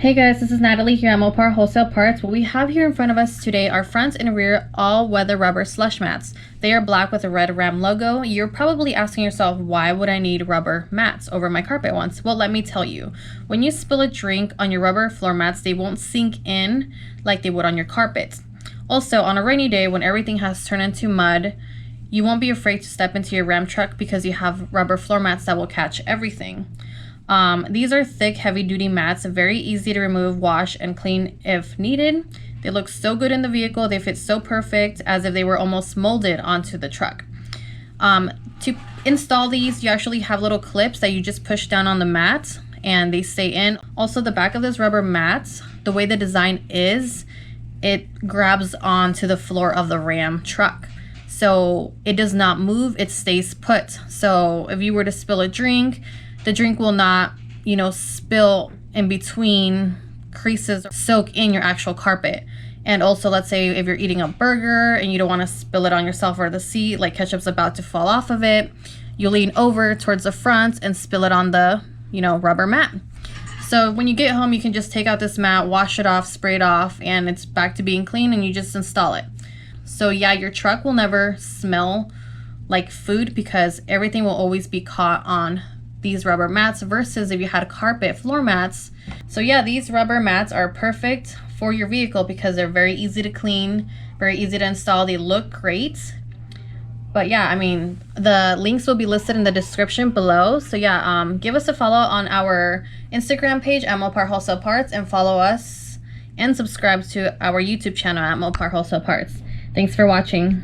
Hey guys, this is Natalie here at Mopar Wholesale Parts. What we have here in front of us today are front and rear all-weather rubber slush mats. They are black with a red Ram logo. You're probably asking yourself, why would I need rubber mats over my carpet ones? Well, let me tell you. When you spill a drink on your rubber floor mats, they won't sink in like they would on your carpet. Also, on a rainy day when everything has turned into mud, you won't be afraid to step into your Ram truck because you have rubber floor mats that will catch everything. These are thick, heavy-duty mats, very easy to remove, wash, and clean if needed. They look so good in the vehicle. They fit so perfect, as if they were almost molded onto the truck. To install these, you actually have little clips that you just push down on the mat, and they stay in. Also, the back of this rubber mat, the way the design is, it grabs onto the floor of the Ram truck. So it does not move, it stays put. So if you were to spill a drink, the drink will not, spill in between creases or soak in your actual carpet. And also, let's say if you're eating a burger and you don't want to spill it on yourself or the seat, like ketchup's about to fall off of it, you lean over towards the front and spill it on the, rubber mat. So when you get home, you can just take out this mat, wash it off, spray it off, and it's back to being clean, and you just install it. So yeah, your truck will never smell like food because everything will always be caught on these rubber mats versus if you had carpet floor mats. So yeah, these rubber mats are perfect for your vehicle because they're very easy to clean, very easy to install. They look great. But yeah, the links will be listed in the description below. So yeah, give us a follow on our Instagram page at Mopar Wholesale Parts, and follow us and subscribe to our YouTube channel at Mopar Wholesale Parts. Thanks for watching.